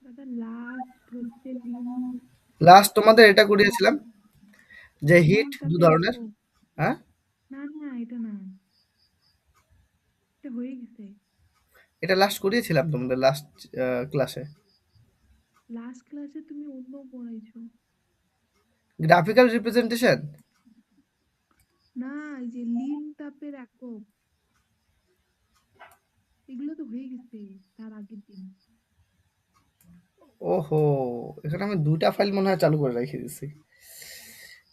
দাদা লাস্ট হচ্ছে link last তোমাদের এটা করিয়েছিলাম যে হিট লিঙ্ক দু তাপের ধরনের। একক। হ্যাঁ, না না এটা না, এটা হয়ে গেছে। এটা লাস্ট করিয়েছিলাম তোমাদের লাস্ট ক্লাসে। লাস্ট ক্লাসে তুমি অন্য পড়াইছো। Graphical representation. না, এই যে লিঙ্ক তাপের একক, এগুলো তো হয়ে গেছে তার আগের দিন। ওহো, এখানে আমি দুইটা ফাইল মনে হয় চালু করে রেখে দিয়েছি।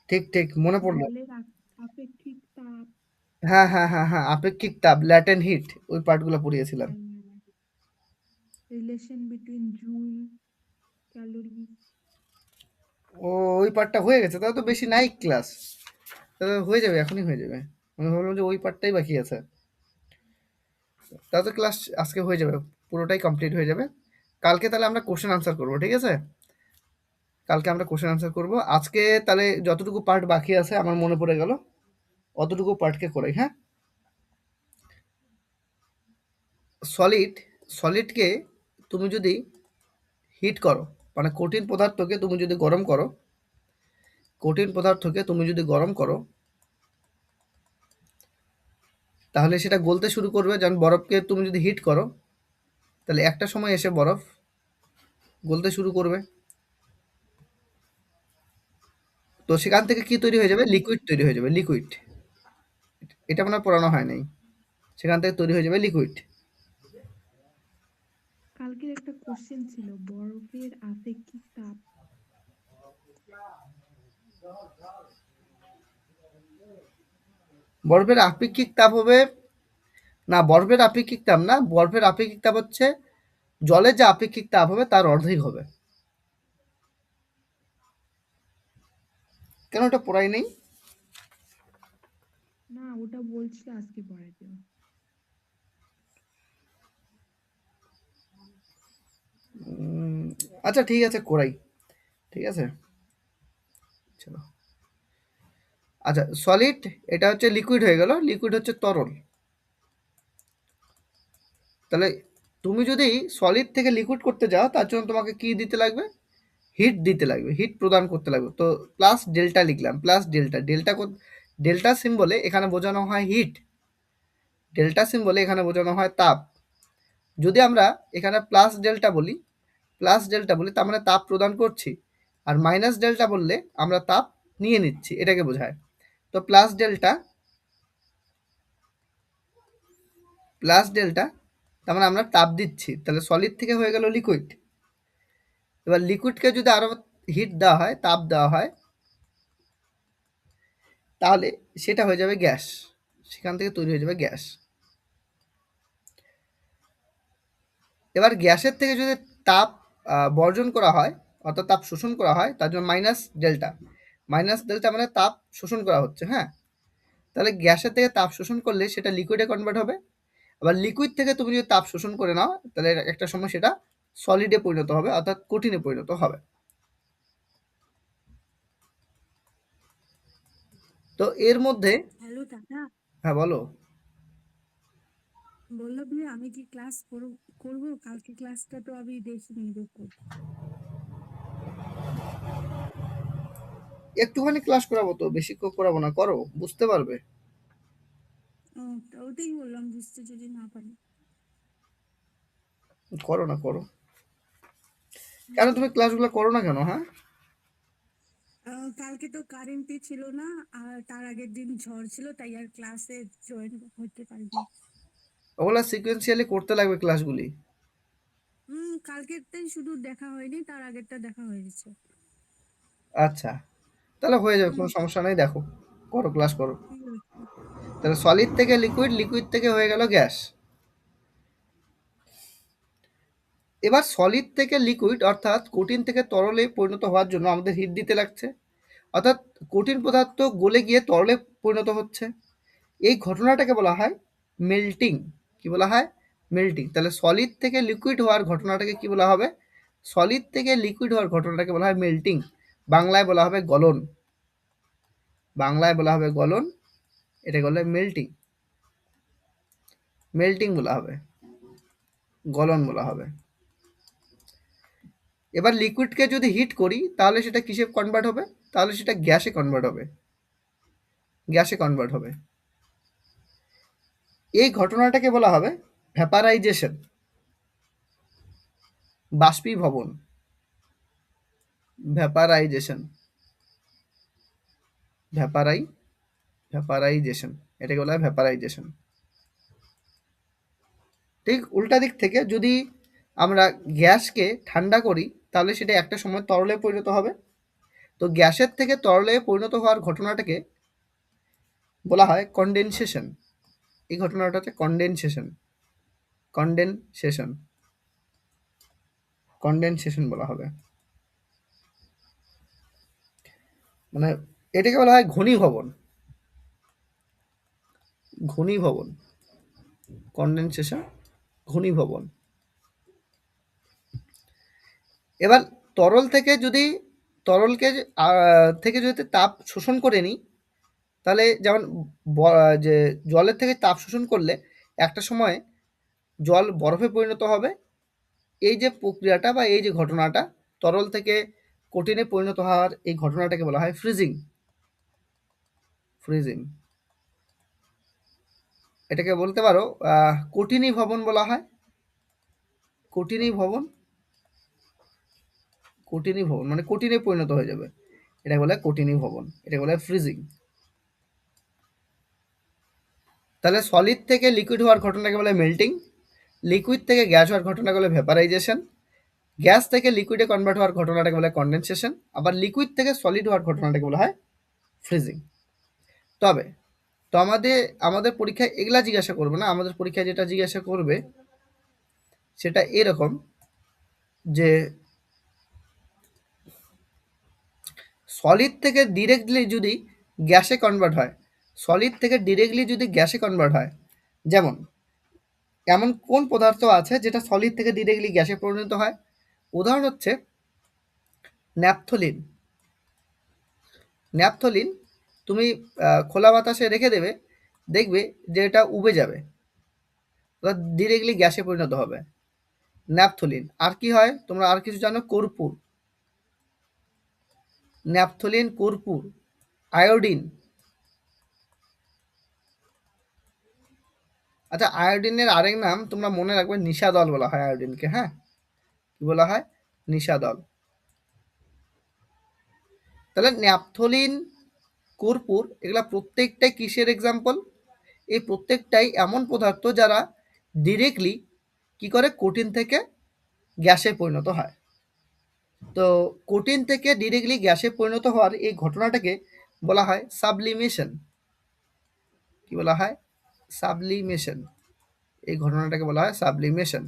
ঠিক ঠিক মনে পড়লো। জলের আপেক্ষিক তাপ, হ্যাঁ হ্যাঁ হ্যাঁ হ্যাঁ, আপেক্ষিক তাপ, ল্যাটেন্ট হিট, ওই পার্টগুলো পড়িয়েছিলাম। Relation between joule calorie. ও, ওই পার্টটা হয়ে গেছে, তাহলে তো বেশি নাই ক্লাস। তাহলে হয়ে যাবে, এখনই হয়ে যাবে। আমি ভাবলাম যে ওই পার্টটাই বাকি আছে। তাহলে তো ক্লাস আজকে হয়ে যাবে, পুরোটাই কমপ্লিট হয়ে যাবে। কালকে তাহলে আমরা কোশ্চেন আনসার করবো, ঠিক আছে? কালকে আমরা কোশ্চেন আনসার করবো। আজকে তাহলে যতটুকু পার্ট বাকি আছে আমার মনে পড়ে গেল, অতটুকু পার্টকে করাই, হ্যাঁ? সলিড, সলিডকে তুমি যদি হিট করো, মানে কঠিন পদার্থকে তুমি যদি গরম করো, কঠিন পদার্থকে তুমি যদি গরম করো, তাহলে সেটা গলতে শুরু করবে। যেমন বরফকে তুমি যদি হিট করো, তাহলে একটা সময় এসে বরফ গলতে শুরু করবে। তো সেখান থেকে কি তৈরি হয়ে যাবে? লিকুইড তৈরি হয়ে যাবে, লিকুইড। এটা মনে হয় পড়ানো হয় নাই। সেখান থেকে তৈরি হয়ে যাবে লিকুইড। কালকের একটা কোশ্চেন ছিল বরফের আপেক্ষিক তাপ। বরফের আপেক্ষিক তাপ হবে, না বরফের আপেক্ষিক তাপ না, বরফের আপেক্ষিক তাপ হচ্ছে জলের যে আপেক্ষিক তাপ হবে তার অর্ধেক হবে। কেন এটা পড়াই নেই? না ওটা বলছিল আজকে পড়াইতে। উম, আচ্ছা ঠিক আছে, করাই। ঠিক আছে, চলো। আচ্ছা, সলিড এটা হচ্ছে লিকুইড হয়ে গেল, লিকুইড হচ্ছে তরল। তাহলে তুমি যদি সলিড থেকে লিকুইড করতে যাও, তার জন্য তোমাকে কি দিতে লাগবে? হিট দিতে লাগবে, হিট প্রদান করতে লাগবে। তো প্লাস ডেল্টা লিখলাম, প্লাস ডেল্টা, ডেল্টা সিম্বলে এখানে বোঝানো হয় হিট, ডেল্টা সিম্বলে এখানে বোঝানো হয় তাপ। যদি আমরা এখানে প্লাস ডেল্টা বলি, প্লাস ডেল্টা বলি তার মানে তাপ প্রদান করছি, আর মাইনাস ডেল্টা বললে আমরা তাপ নিয়ে নিচ্ছি, এটাকে বোঝায়। তো প্লাস ডেল্টা, প্লাস ডেল্টা, তার মানে আমরা তাপ দিচ্ছি, তাহলে সলিড থেকে হয়ে গেল লিকুইড। এবার লিকুইডকে যদি আরো হিট দেওয়া হয়, তাপ দেওয়া হয়, তাহলে সেটা হয়ে যাবে গ্যাস। সেখান থেকে তৈরি হয়ে যাবে গ্যাস। এবার গ্যাসের থেকে যদি তাপ বর্জন করা হয়, অর্থাৎ তাপ শোষণ করা হয়, তার জন্য মাইনাস ডেল্টা, মাইনাস ডেল্টা মানে তাপ শোষণ করা হচ্ছে, হ্যাঁ? তাহলে গ্যাসের থেকে তাপ শোষণ করলে সেটা লিকুইডে কনভার্ট হবে। আবার লিকুইড থেকে তুমি যদি তাপ শোষণ করে নাও, তাহলে একটা সময় সেটা সলিডে পরিণত হবে, অর্থাৎ কঠিনে পরিণত হবে। তো এর মধ্যে, হ্যালো দাদা, হ্যাঁ বলো। বললাম যে আমি কি ক্লাস করবো? কালকে ক্লাসটা তো আমি দেখিনি দেখো। একটুখানি ক্লাস করাবো তো, বেশিক্ষণ করাবো না, করো, বুঝতে পারবে। ও, তো ওটাই বললাম বুঝতে যদি না পারি। করো না, করো। কেন হুম। তুমি ক্লাসগুলো করো না কেন, হ্যাঁ? কালকে তো কারেন্টই ছিল না, আর তার আগের দিন ঝড় ছিল, তাই আর ক্লাসে জয়েন হতে পারিনি। ওগুলা সিকোয়েন্সিয়ালি করতে লাগবে ক্লাসগুলি। কালকেরটাই শুধু দেখা হয়নি, তার আগেরটা দেখা হয়ে গেছে। আচ্ছা, তাহলে হয়ে যাবে, হুম। কোনো সমস্যা নেই, দেখো, করো, ক্লাস করো। ঠিক আছে। তাহলে সলিড থেকে লিকুইড, লিকুইড থেকে হয়ে গেল গ্যাস। এবার সলিড থেকে লিকুইড, অর্থাৎ কঠিন থেকে তরলে পরিণত হওয়ার জন্য আমাদের হিট দিতে লাগছে, অর্থাৎ কঠিন পদার্থ গলে গিয়ে তরলে পরিণত হচ্ছে। এই ঘটনাটাকে বলা হয় মেল্টিং। কি বলা হয়? মেল্টিং। তাহলে সলিড থেকে লিকুইড হওয়ার ঘটনাটাকে কি বলা হবে? সলিড থেকে লিকুইড হওয়ার ঘটনাটাকে বলা হয় মেল্টিং। বাংলায় বলা হবে গলন। বাংলায় বলা হবে গলন, এটাকে বলা হয় মেল্টিং। মেল্টিং বলা হবে, গলন বলা হবে। এবার লিকুইডকে যদি হিট করি তাহলে সেটা কিসে কনভার্ট হবে? তাহলে সেটা গ্যাসে কনভার্ট হবে। গ্যাসে কনভার্ট হবে। এই ঘটনাটাকে বলা হবে ভ্যাপারাইজেশন, বাষ্পীভবন। ভ্যাপারাইজেশন, ভ্যাপারাই ভ্যাপারাইজেশন, এটাকে বলা হয় ভ্যাপারাইজেশন। ঠিক উল্টা দিক থেকে যদি আমরা গ্যাসকে ঠান্ডা করি তাহলে সেটা একটা সময় তরলে পরিণত হবে। তো গ্যাসের থেকে তরলে পরিণত হওয়ার ঘটনাটাকে বলা হয় কনডেনসেশন। এই ঘটনাটা হচ্ছে কনডেনসেশন। কনডেনসেশন, কনডেনসেশন বলা হবে। মানে এটাকে বলা হয় ঘনীভবন। ঘনীভবন, কনডেনসেশন, ঘনীভবন। এবার তরল থেকে যদি তরলকে থেকে যদি তাপ শোষণ করে নিই তাহলে যেমন যে জলের থেকে তাপ শোষণ করলে একটা সময় জল বরফে পরিণত হবে। এই যে প্রক্রিয়াটা বা এই যে ঘটনাটা তরল থেকে কঠিনে পরিণত হওয়ার এই ঘটনাটাকে বলা হয় ফ্রিজিং। ফ্রিজিং, এটাকে বলতে পারো কঠিনী ভবন বলা হয়। কঠিনী ভবন, কঠিনী ভবন মানে কঠিনে পরিণত হয়ে যাবে, এটা বলে কঠিনী ভবন, এটা বলে ফ্রিজিং। তাহলে সলিড থেকে লিকুইড হওয়ার ঘটনাকে বলে মেল্টিং, লিকুইড থেকে গ্যাস হওয়ার ঘটনাকে বলে ভেপারাইজেশন, গ্যাস থেকে লিকুইডে কনভার্ট হওয়ার ঘটনাটাকে বলে কনডেনসেশন, আবার লিকুইড থেকে সলিড হওয়ার ঘটনাটাকে বলা হয় ফ্রিজিং। তবে তো আমাদের আমাদের পরীক্ষায় এগুলা জিজ্ঞাসা করবে না, আমাদের পরীক্ষায় যেটা জিজ্ঞাসা করবে সেটা এরকম যে সলিড থেকে ডিরেক্টলি যদি গ্যাসে কনভার্ট হয়, সলিড থেকে ডিরেক্টলি যদি গ্যাসে কনভার্ট হয়, যেমন এমন কোন পদার্থ আছে যেটা সলিড থেকে ডিরেক্টলি গ্যাসে পরিণত হয়? উদাহরণ হচ্ছে ন্যাপথলিন। ন্যাপথলিন তুমি খোলা বাতাসে রেখে দেবে, দেখবে যে এটা উবে যাবে, ডিরেক্টলি গ্যাসে পরিণত হবে ন্যাপথলিন। আর কি হয় তোমরা আর কিছু জানো? কর্পূর, ন্যাপথলিন, কর্পূর, আয়োডিন। আচ্ছা, আয়োডিনের আরেক নাম তোমরা মনে রাখবে, নিশাদল বলা হয় আয়োডিনকে। হ্যাঁ, কি বলা হয়? নিশাদল। তাহলে ন্যাপথলিন, কর্পূর এগুলা প্রত্যেকটাই কিসের এক্সাম্পল? এই প্রত্যেকটাই এমন পদার্থ যারা ডিরেক্টলি কি করে কঠিন থেকে গ্যাসে পরিণত হয়। তো কঠিন থেকে ডিরেক্টলি গ্যাসে পরিণত হওয়ার এই ঘটনাটাকে বলা হয় সাবলিমেশন। কি বলা হয়? সাবলিমেশন। এই ঘটনাটাকে বলা হয় সাবলিমেশন।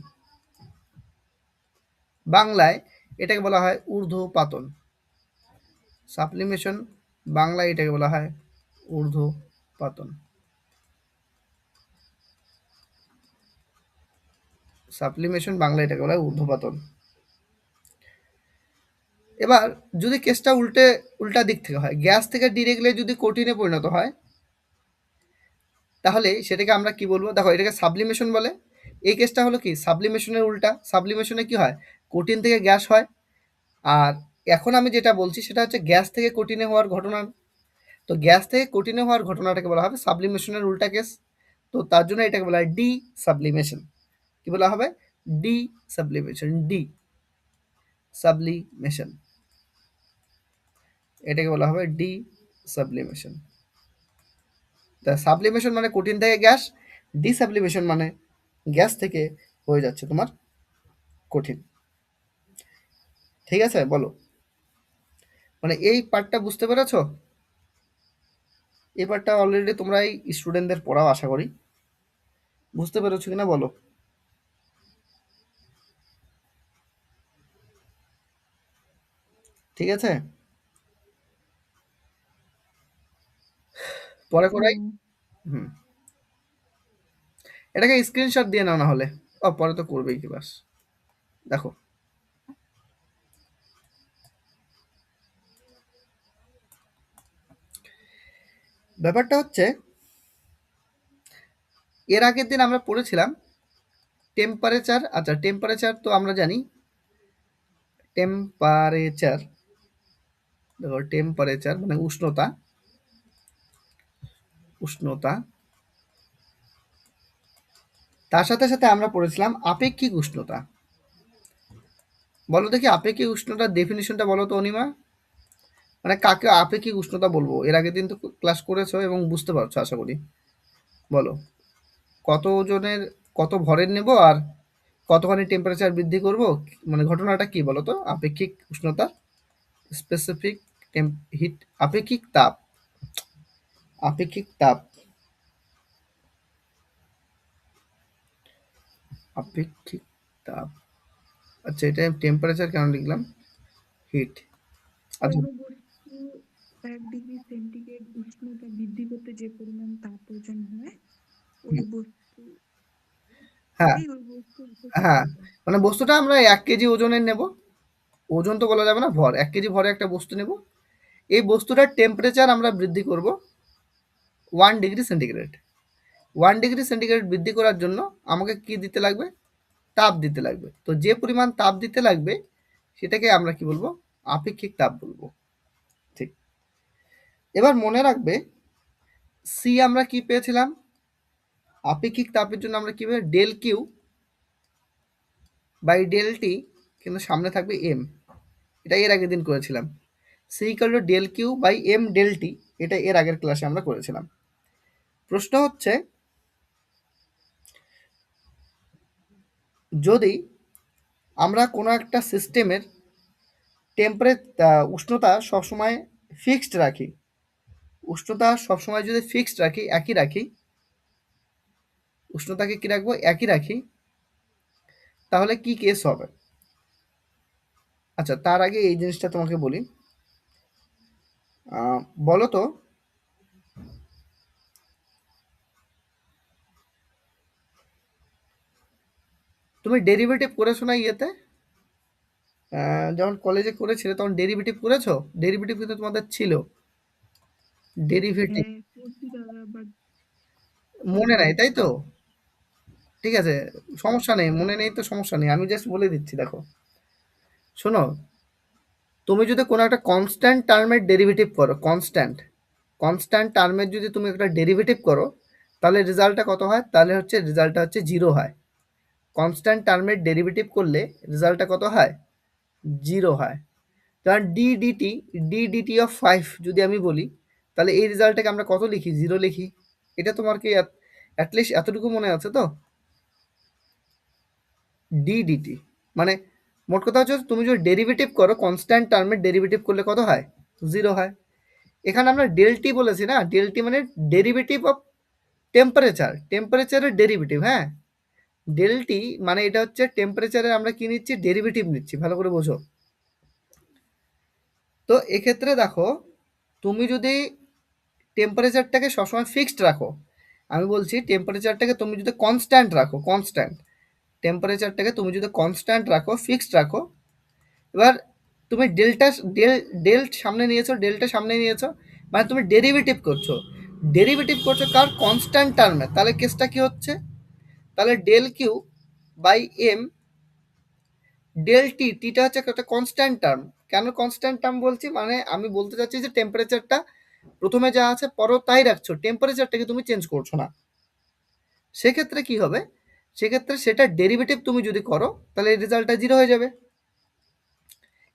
বাংলায় এটাকে বলা হয় ঊর্ধ্বপাতন। সাবলিমেশন বাংলায় এটাকে বলা হয় ঊর্ধ্বপাতন। সাবলিমেশন বাংলায় এটাকে বলা হয় ঊর্ধ্বপাতন। এবার যদি কেসটা উল্টা দিক থেকে হয়, গ্যাস থেকে ডিরেক্টলি যদি কঠিনে পরিণত হয় তাহলে সেটাকে আমরা কি বলবো? দেখো, এটাকে সাবলিমেশন বলে। এই কেসটা হলো কি সাবলিমেশনের উল্টা। সাবলিমেশনে কি হয়? কঠিন থেকে গ্যাস হয়। আর এখন আমি যেটা বলছি সেটা হচ্ছে গ্যাস থেকে কঠিনে হওয়ার ঘটনা। তো গ্যাস থেকে কঠিনে হওয়ার ঘটনাটাকে বলা হবে সাবলিমেশনের উল্টা কেস। তো তার জন্য এটাকে বলা হয় ডি সাবলিমেশন। কি বলা হবে? D sublimation. ডি সাবলিমেশন, এটাকে বলা হবে ডি সাবলিমেশন। তা সাবলিমেশন মানে কঠিন থেকে গ্যাস, ডিসাবলিমেশন মানে গ্যাস থেকে হয়ে যাচ্ছে তোমার কঠিন। ঠিক আছে, বলো। মানে এই পার্টটা বুঝতে পেরেছো? এই পার্টটা অলরেডি তোমরা এই স্টুডেন্টদের পড়াও আশা করি। বুঝতে পেরেছো কিনা বলো? ঠিক আছে, পরে করাই। হুম। হুম, এটাকে স্ক্রিনশট দিয়ে নাও না হলে। ও পরে তো করবেই ক্লাস। দেখো, ব্যাপারটা হচ্ছে এর আগের দিন আমরা পড়েছিলাম টেম্পারেচার। আচ্ছা, টেম্পারেচার তো আমরা জানি টেম্পারেচার, দেখো টেম্পারেচার মানে উষ্ণতা, উষ্ণতা, তার সাথে সাথে আমরা পড়েছিলাম আপেক্ষিক উষ্ণতা। বলো দেখি আপেক্ষিক উষ্ণতার ডেফিনিশনটা বলো তো অনিমা, মানে কাকে আপেক্ষিক উষ্ণতা বলবো? এর আগের দিন তো ক্লাস করেছো এবং বুঝতে পারছো আশা করি। বলো কত ওজনের কত ভরের নেব আর কতখানি টেম্পারেচার বৃদ্ধি করব, মানে ঘটনাটা কি বলো তো? আপেক্ষিক উষ্ণতা, স্পেসিফিক হিট, আপেক্ষিক তাপ, আপেক্ষিক তাপ, আপেক্ষিক তাপ। আচ্ছা এটা টেম্পারেচার কেন লিখলাম? হিট। আচ্ছা। কোনো বস্তু 1 ডিগ্রি সেন্টিগ্রেড উষ্ণতা বৃদ্ধি করতে যে পরিমাণ তাপ প্রয়োজন হয়, ওই হুম, বস্তু হ্যাঁ, ওই বস্তু আপেক্ষিক হ্যাঁ, তাপ বলে। মানে বস্তুটা আমরা 1 কেজি ওজনের নেব, ওজন তো বলা যাবে না, ভর 1 কেজি ভরে একটা বস্তু নেব, এই বস্তুটার টেম্পারেচার আমরা বৃদ্ধি করব 1 ডিগ্রি সেন্টিগ্রেড। 1 ডিগ্রি সেন্টিগ্রেড বৃদ্ধি করার জন্য আমাকে কি দিতে লাগবে? তাপ দিতে লাগবে। তো যে পরিমাণ তাপ দিতে লাগবে সেটাকে আমরা কি বলবো? আপেক্ষিক তাপ বলবো। ঠিক। এবার মনে রাখবে সি আমরা কি পেয়েছিলাম? আপেক্ষিক তাপের জন্য আমরা কি পেয়ে del Q by del T, কিন্তু সামনে থাকবে এম। এটা এর আগের দিন করেছিলাম। C equal to del Q by M del T, এটা এর আগের ক্লাসে আমরা করেছিলাম। প্রশ্ন হচ্ছে যদি আমরা কোনো একটা সিস্টেমের উষ্ণতা সবসময় ফিক্সড রাখি, উষ্ণতা সবসময় যদি ফিক্সড রাখি, একই রাখি, উষ্ণতাকে কি রাখবো? একই রাখি, তাহলে কি কেস হবে? আচ্ছা তার আগে এই জিনিসটা তোমাকে বলি, বলো তো তুমি ডেরিভেটিভ করেছো না ইয়েতে? যখন কলেজে করেছিলে তখন ডেরিভেটিভ করেছো? ডেরিভেটিভ কিন্তু তোমাদের ছিল, ডেরিভেটিভ হ্যাঁ, করছি দাদা, বাট মনে ভুলে নাই তাই গেছি। তো? ঠিক আছে, সমস্যা নেই, মনে নেই তো সমস্যা নেই, আমি জাস্ট বলে দিচ্ছি। দেখো শোনো, তুমি যদি কোনো একটা কনস্ট্যান্ট টার্মের ডেরিভেটিভ করো, কনস্ট্যান্ট কনস্ট্যান্ট টার্মের যদি তুমি একটা ডেরিভেটিভ করো, তাহলে রেজাল্টটা কত হয়? তাহলে হচ্ছে রেজাল্টটা হচ্ছে জিরো হয়। কনস্ট্যান্ট টার্মের ডেরিভেটিভ করলে রেজাল্টটা কত হয়? জিরো হয়। কারণ ডি ডিটি অফ 5 যদি আমি বলি, তাহলে এই রেজাল্টটাকে আমরা কত লিখি? জিরো লিখি। এটা তোমার কি অ্যাটলিস্ট এতটুকু মনে আছে তো? ডিডিটি মানে মোট কথা হচ্ছে তুমি যদি ডেরিভেটিভ করো, কনস্ট্যান্ট টার্মের ডেরিভেটিভ করলে কত হয়? জিরো হয়। এখানে আমরা ডেল টি বলেছি না, ডেল টি মানে ডেরিভেটিভ অফ টেম্পারেচার, টেম্পারেচারের ডেরিভেটিভ। হ্যাঁ, ডেল টি মানে এটা হচ্ছে টেম্পারেচারের আমরা কি নিচ্ছি? ডেরিভেটিভ নিচ্ছি, ভালো করে বোঝো। তো এক্ষেত্রে দেখো, তুমি যদি টেম্পারেচারটাকে সবসময় ফিক্সড রাখো, আমি বলছি টেম্পারেচারটাকে তুমি যদি কনস্ট্যান্ট রাখো, কনস্ট্যান্ট টেম্পারেচারটাকে তুমি যদি কনস্ট্যান্ট রাখো, ফিক্সড রাখো, এবার তুমি ডেল্টা ডেল ডেল সামনে নিয়েছো, ডেল্টা সামনে নিয়েছো, মানে তুমি ডেরিভেটিভ করছো, ডেরিভেটিভ করছো কার? কনস্ট্যান্ট টার্মে। তাহলে কেসটা কি হচ্ছে? তাহলে del Q by M del T, টিটা হচ্ছে একটা কনস্ট্যান্ট টার্ম। কেন কনস্ট্যান্ট টার্ম বলছি? মানে আমি বলতে চাচ্ছি যে টেম্পারেচারটা প্রথমে যা আছে পরও তাই রাখছো, টেম্পারেচারটাকে তুমি চেঞ্জ করছো না। সেক্ষেত্রে কি হবে? সেক্ষেত্রে সেটা ডেরিভেটিভ তুমি যদি করো, তাহলে রেজাল্টটা জিরো হয়ে যাবে।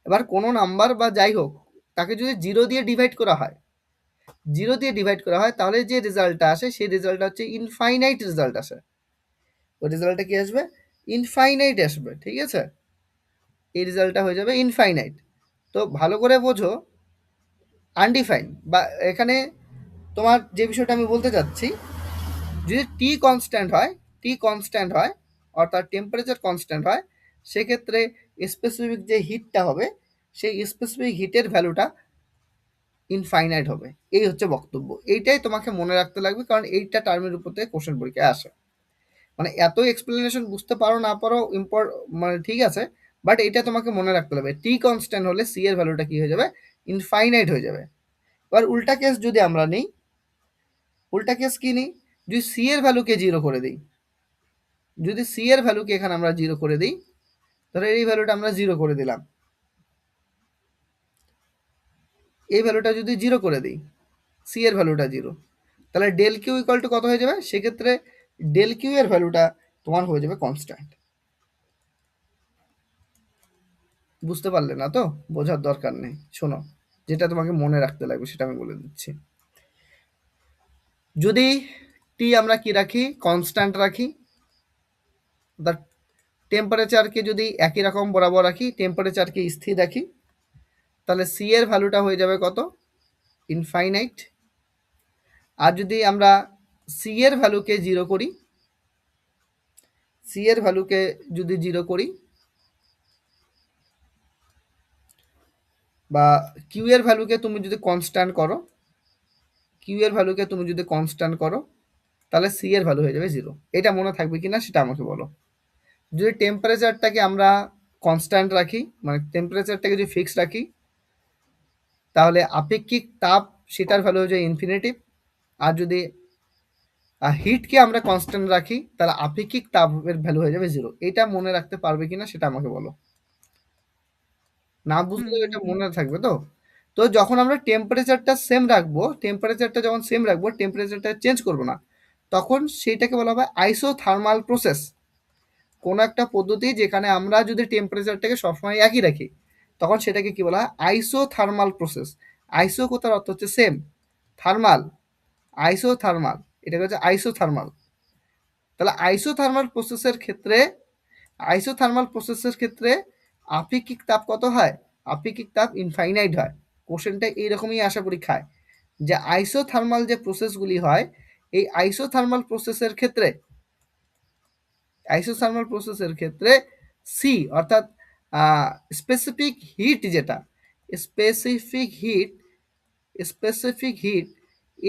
এবার কোনো নাম্বার বা যাই হোক, তাকে যদি জিরো দিয়ে ডিভাইড করা হয়, জিরো দিয়ে ডিভাইড করা হয়, তাহলে যে রেজাল্টটা আসে সেই রেজাল্টটা হচ্ছে ইনফাইনাইট রেজাল্ট আসে। ওই রেজাল্টটা কি আসবে? ইনফাইনাইট আসবে। ঠিক আছে, এই রেজাল্টটা হয়ে যাবে ইনফাইনাইট। তো ভালো করে বোঝো, আনডিফাইন বা এখানে তোমার যে বিষয়টা আমি বলতে চাচ্ছি, যদি টি কনস্ট্যান্ট হয়, টি কনস্ট্যান্ট হয় অর্থাৎ টেম্পারেচার কনস্ট্যান্ট হয়, সেক্ষেত্রে স্পেসিফিক যে হিটটা হবে, সেই স্পেসিফিক হিটের ভ্যালুটা ইনফাইনাইট হবে। এই হচ্ছে বক্তব্য। এইটাই তোমাকে মনে রাখতে লাগবে, কারণ এইটা টার্মের উপর থেকে কোশ্চেন পরীক্ষায় আসে। মানে এত এক্সপ্লেনেশন বুঝতে পারো না পারো মানে ঠিক আছে, বাট এটা তোমাকে মনে রাখতে হবে, টি কনস্ট্যান্ট হলে সি এর ভ্যালুটা কি হয়ে যাবে? ইনফাইনাইট হয়ে যাবে। এবার উল্টা কেস যদি আমরা নিই, উল্টা কেস কি নিই? যদি সি এর ভ্যালুকে জিরো করে দিই, যদি সি এর ভ্যালুকে এখানে আমরা জিরো করে দিই, ধরো এই ভ্যালুটা আমরা জিরো করে দিলাম, এই ভ্যালুটা যদি জিরো করে দিই, সি এর ভ্যালুটা জিরো, তাহলে ডেল কিউ ইকুয়াল টু কত হয়ে যাবে? সেক্ষেত্রে ডেল কিউ এর ভ্যালুটা তোমার হয়ে যাবে কনস্ট্যান্ট। বুঝতে পারলে না তো? বোঝার দরকার নেই, শোনো, যেটা তোমাকে মনে রাখতে লাগবে সেটা আমি বলে দিচ্ছি। যদি টি আমরা কি রাখি? কনস্ট্যান্ট রাখি, দ্য টেম্পারেচারকে যদি একই রকম বরাবর রাখি, টেম্পারেচারকে স্থির রাখি, তাহলে সি এর ভ্যালুটা হয়ে যাবে কত? ইনফাইনাইট। আর যদি আমরা সি এর ভ্যালুকে জিরো করি, সি এর ভ্যালুকে যদি জিরো করি, বা কিউ এর ভ্যালুকে তুমি যদি কনস্ট্যান্ট করো, কিউ এর ভ্যালুকে তুমি যদি কনস্ট্যান্ট করো, তাহলে সি এর ভ্যালু হয়ে যাবে জিরো। এটা মনে থাকবে কিনা সেটা আমাকে বলো। যদি টেম্পারেচারটাকে আমরা কনস্ট্যান্ট রাখি, মানে টেম্পারেচারটাকে যদি ফিক্স রাখি, তাহলে আপেক্ষিক তাপ সেটার ভ্যালু হয়ে যায় ইনফিনিটিভ। আর যদি হিটকে আমরা কনস্ট্যান্ট রাখি, তাহলে আপেক্ষিক তাপের ভ্যালু হয়ে যাবে জিরো। এটা মনে রাখতে পারবে কিনা সেটা আমাকে বলো। না হুম বুঝলেও হুম এটা হুম। মনে থাকবে তো? তো যখন আমরা টেম্পারেচারটা সেম রাখবো, টেম্পারেচারটা যখন সেম রাখবো, টেম্পারেচারটা চেঞ্জ করবো না, তখন সেইটাকে বলা হবে আইসোথার্মাল প্রসেস। কোনো একটা পদ্ধতি যেখানে আমরা যদি টেম্পারেচারটাকে সবসময় একই রাখি, তখন সেটাকে কি বলা হয়? Isothermal process. আইসো কথার অর্থ হচ্ছে সেম, থার্মাল, আইসোথার্মাল, এটাকে হচ্ছে আইসোথার্মাল। তাহলে আইসোথার্মাল প্রসেসের ক্ষেত্রে আপেক্ষিক তাপ কত হয়? আপেক্ষিক তাপ ইনফাইনাইট হয়। কোশ্চেনটা এইরকমই আশা করি খায়, যে আইসোথার্মাল যে প্রসেসগুলি হয়, এই আইসোথার্মাল প্রসেসের ক্ষেত্রে সি অর্থাৎ স্পেসিফিক হিট, যেটা স্পেসিফিক হিট, স্পেসিফিক হিট,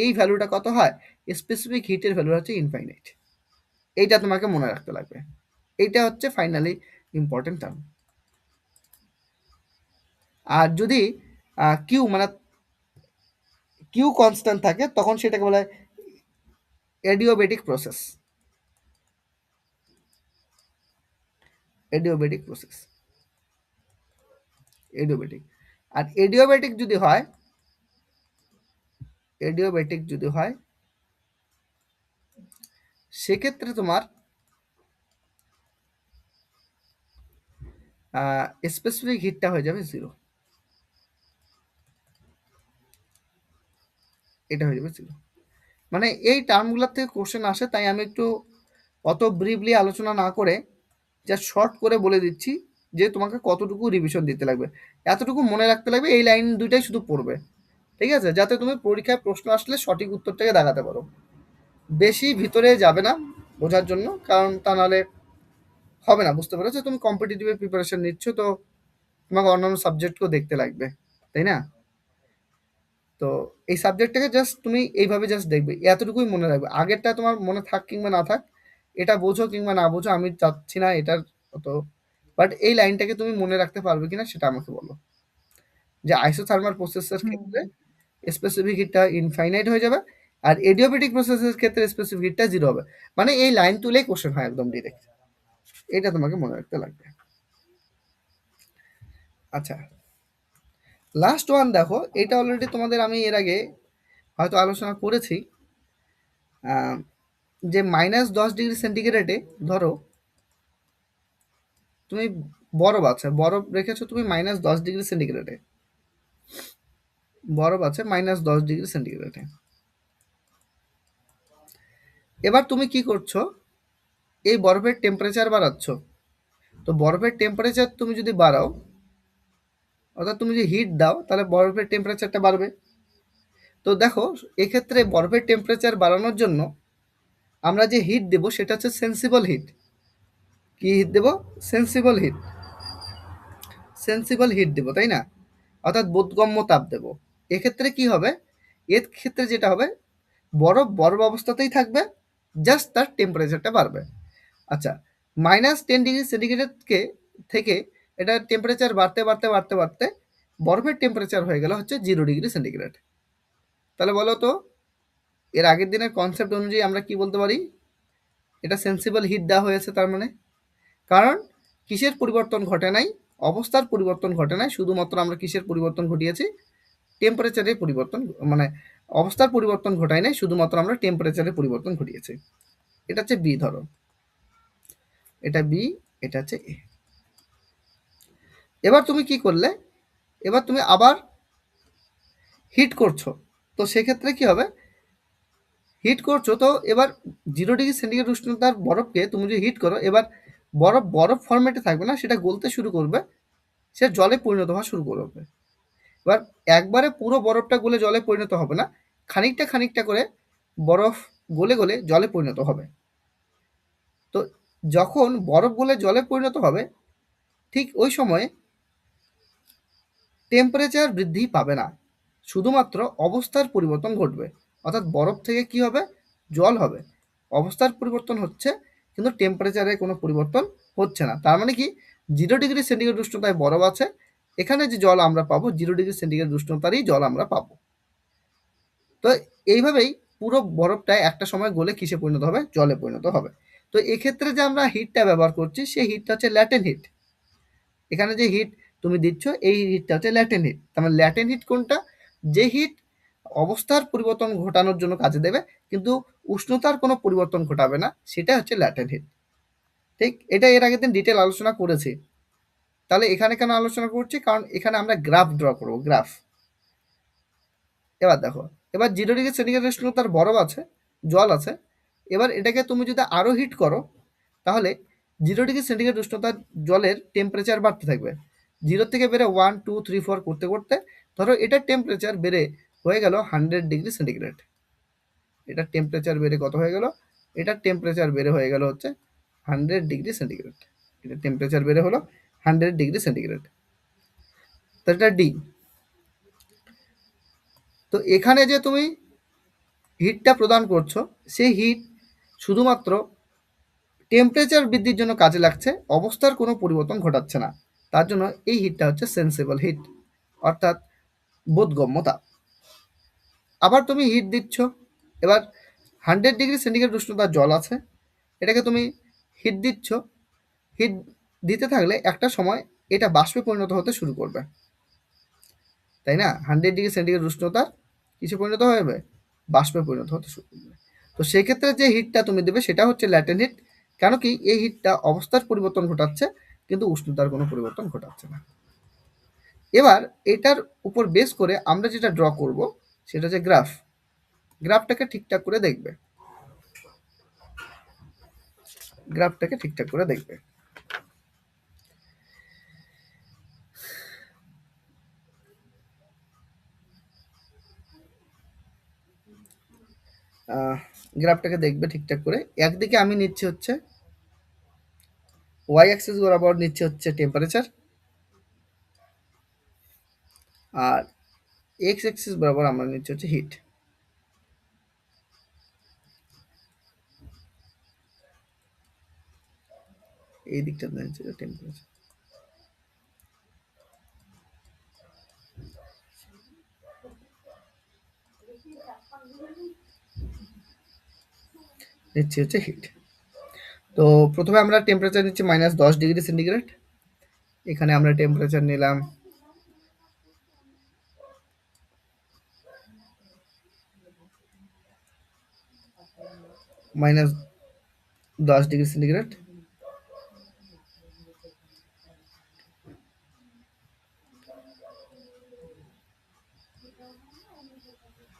এই ভ্যালুটা কত হয়? স্পেসিফিক হিটের ভ্যালু হচ্ছে ইনফাইনাইট। এইটা তোমাকে মনে রাখতে লাগবে। এইটা হচ্ছে ফাইনালি ইম্পর্টেন্ট টার্ম। আর যদি কিউ মানে কিউ কনস্ট্যান্ট থাকে, তখন সেটাকে বলা হয় এডিওবেটিক প্রসেস। এডিওবেটিক প্রসেস, এডিওবেটিক। আর এডিওবেটিক যদি হয় সেক্ষেত্রে তোমার স্পেসিফিক হিটটা হয়ে যাবে জিরো। এটা হয়ে যাবে জিরো। মানে এই টার্মগুলোর থেকে কোশ্চেন আসে, তাই আমি একটু অত ব্রিফলি আলোচনা না করে জাস্ট শর্ট করে বলে দিচ্ছি যে তোমাকে কতটুকু রিভিশন দিতে লাগবে। এতটুকু মনে রাখতে লাগবে, এই লাইন দুইটাই শুধু পড়বে, ঠিক আছে? যাতে তুমি পরীক্ষায় প্রশ্ন আসলে সঠিক উত্তরটাকে দেখাতে পারো। বেশি ভিতরে যাবে না বোঝার জন্য, কারণ তা নাহলে হবে না। বুঝতে পেরেছো? তুমি কম্পিটিটিভের প্রিপারেশন নিচ্ছ, তো তোমাকে অন্যান্য সাবজেক্টকেও দেখতে লাগবে, তাই না? তো এই সাবজেক্টটাকে জাস্ট তুমি এইভাবে জাস্ট দেখবে, এতটুকুই মনে রাখবে। আগেরটা তোমার মনে থাক কিংবা না থাক, এটা বোঝো কিংবা না বোঝো, আমি চাচ্ছি না এটার অত, বাট এই লাইনটাকে তুমি মনে রাখতে পারবে কিনা সেটা আমাকে বলো। যে আইসোথার্মাল প্রসেসের হুম ক্ষেত্রে স্পেসিফিক হিটটা ইনফাইনাইট হয়ে যাবে, আর এডিওবেটিক প্রসেসের ক্ষেত্রে স্পেসিফিক হিটটা জিরো হবে। মানে এই লাইন তুলেই কোশ্চেন হয় একদম ডিরেক্ট। এটা তোমাকে মনে রাখতে লাগবে। আচ্ছা, লাস্ট ওয়ান দেখো, এটা অলরেডি তোমাদের আমি এর আগে হয়তো আলোচনা করেছি। আহ, যে -10 ডিগ্রি সেন্টিগ্রেডে ধরো তুমি বরফ আছে, বরফ রেখেছো তুমি -10 ডিগ্রি সেন্টিগ্রেডে, বরফ আছে -10 ডিগ্রি সেন্টিগ্রেডে। এবার তুমি কি করছো? এই বরফের টেম্পারেচার বাড়াচ্ছ। তো বরফের টেম্পারেচার তুমি যদি বাড়াও, অর্থাৎ তুমি যদি হিট দাও, তাহলে বরফের টেম্পারেচারটা বাড়বে। তো দেখো, এক্ষেত্রে বরফের টেম্পারেচার বাড়ানোর জন্য আমরা যে হিট দেবো সেটা হচ্ছে সেন্সিবল হিট। কি হিট দেবো? সেন্সিবল হিট, সেন্সিবল হিট দেবো, তাই না? অর্থাৎ বোধগম্য তাপ দেবো। এক্ষেত্রে কি হবে? এর ক্ষেত্রে যেটা হবে, বরফ বরফ অবস্থাতেই থাকবে, জাস্ট তার টেম্পারেচারটা বাড়বে। আচ্ছা, -10 ডিগ্রি সেন্টিগ্রেডকে থেকে এটা টেম্পারেচার বাড়তে বাড়তে বাড়তে বাড়তে বরফের টেম্পারেচার হয়ে গেল হচ্ছে 0 ডিগ্রি সেন্টিগ্রেড। তাহলে বলো তো, এর আগের দিনের কনসেপ্ট অনুযায়ী আমরা কি বলতে পারি? এটা সেন্সিবল হিট দেওয়া হয়েছে তার মানে। কারণ কিসের পরিবর্তন ঘটে নাই? অবস্থার পরিবর্তন ঘটে নাই, শুধুমাত্র আমরা কিসের পরিবর্তন ঘটিয়েছি? টেম্পারেচারের পরিবর্তন, মানে অবস্থার পরিবর্তন ঘটায় নাই, শুধুমাত্র আমরা টেম্পারেচারের পরিবর্তন ঘটিয়েছি। এটা হচ্ছে বি, ধরো এটা বি, এটা হচ্ছে এ। এবার তুমি কি করলে, এবার তুমি আবার হিট করছো, তো সেক্ষেত্রে কি হবে, হিট করছো তো এবার 0 ডিগ্রি সেন্টিগ্রেড উষ্ণতার বরফকে তুমি যদি হিট করো, এবার বরফ বরফ ফরম্যাটে থাকবে না, সেটা গলতে শুরু করবে, সে জলে পরিণত হওয়া শুরু করবে। এবার একবারে পুরো বরফটা গলে জলে পরিণত হবে না, খানিকটা খানিকটা করে বরফ গলে গলে জলে পরিণত হবে। তো যখন বরফ গলে জলে পরিণত হবে, ঠিক ওই সময়ে টেম্পারেচার বৃদ্ধি পাবে না, শুধুমাত্র অবস্থার পরিবর্তন ঘটবে। অর্থাৎ বরফ থেকে কি হবে, জল হবে। অবস্থার পরিবর্তন হচ্ছে, কিন্তু টেম্পারেচারে কোনো পরিবর্তন হচ্ছে না। তার মানে কি, 0 ডিগ্রি সেন্টিগ্রেড উষ্ণতায় বরফ আছে, এখানে যে জল আমরা পাবো 0 ডিগ্রি সেন্টিগ্রেড উষ্ণতারই জল আমরা পাবো। তো এইভাবেই পুরো বরফটা একটা সময় গলে কিসে পরিণত হবে, জলে পরিণত হবে। তো এক্ষেত্রে যে আমরা হিটটা ব্যবহার করছি, সেই হিটটা হচ্ছে ল্যাটেন্ট হিট। এখানে যে হিট তুমি দিচ্ছ, এই হিটটা হচ্ছে ল্যাটেন্ট হিট। তার মানে ল্যাটেন্ট হিট কোনটা, যে হিট অবস্থার পরিবর্তন ঘটানোর জন্য কাজে দেবে, কিন্তু উষ্ণতার কোনো পরিবর্তন ঘটাবে না, সেটা হচ্ছে ল্যাটেন্ট হিট। ঠিক, এটা এর আগের দিন ডিটেল আলোচনা করেছি। তাহলে এখানে কেন আলোচনা করছি, কারণ এখানে আমরা গ্রাফ ড্র করবো, গ্রাফ। এবার দেখো, এবার 0 ডিগ্রি সেন্টিগ্রেড উষ্ণতার বরফ আছে, জল আছে। এবার এটাকে তুমি যদি আরো হিট করো, তাহলে 0 ডিগ্রি সেন্টিগ্রেড উষ্ণতার জলের টেম্পারেচার বাড়তে থাকবে। 0 থেকে বেড়ে 1 2 3 4 করতে করতে ধরো এটার টেম্পারেচার বেড়ে হয়ে গেল 100 ডিগ্রি সেন্টিগ্রেড। এটার টেম্পারেচার বেড়ে কত হয়ে গেল, এটার টেম্পারেচার বেড়ে হয়ে গেল হচ্ছে 100 ডিগ্রি সেন্টিগ্রেড। এটার টেম্পারেচার বেড়ে হলো 100 ডিগ্রি সেন্টিগ্রেড। তো এটা ডি। তো এখানে যে তুমি হিটটা প্রদান করছো, সেই হিট শুধুমাত্র টেম্পারেচার বৃদ্ধির জন্য কাজে লাগছে, অবস্থার কোনো পরিবর্তন ঘটাচ্ছে না। তার জন্য এই হিটটা হচ্ছে সেন্সেবল হিট, অর্থাৎ বোধগম্য তাপ। আবার তুমি হিট দিচ্ছ, এবার 100 ডিগ্রি সেন্টিগ্রেড উষ্ণতার জল আছে, এটাকে তুমি হিট দিচ্ছ। হিট দিতে থাকলে একটা সময় এটা বাষ্পে পরিণত হতে শুরু করবে, তাই না? 100 ডিগ্রি সেন্টিগ্রেড উষ্ণতার কিসে পরিণত হবে, বাষ্পে পরিণত হতে শুরু করবে। তো সেই ক্ষেত্রে যে হিটটা তুমি দেবে সেটা হচ্ছে ল্যাটেন্ট হিট। কেন কি, এই হিটটা অবস্থার পরিবর্তন ঘটাচ্ছে, কিন্তু উষ্ণতার কোনো পরিবর্তন ঘটাচ্ছে না। এবার এটার উপর বেস করে আমরা যেটা ড্র করব, সেটা হচ্ছে গ্রাফ। গ্রাফটাকে ঠিকঠাক করে দেখবে, গ্রাফটাকে ঠিকঠাক করে দেখবে। গ্রাফটাকে দেখবে ঠিকঠাক করে। একদিকে আমি নিচ্ছি হচ্ছে ওয়াই অ্যাক্সিস বরাবর নিচ্ছে হচ্ছে টেম্পারেচার, আর এক্স অ্যাক্সিস বরাবর আমরা নিচ্ছি হচ্ছে হিট। এই দিকটা নিচ্ছে টেম্পারেচার। নিচ্ছি হচ্ছে হিট। তো প্রথমে আমরা টেম্পারেচার নিচ্ছি -10 ডিগ্রি সেন্টিগ্রেড। এখানে আমরা টেম্পারেচার নিলাম -10 degree centigrade.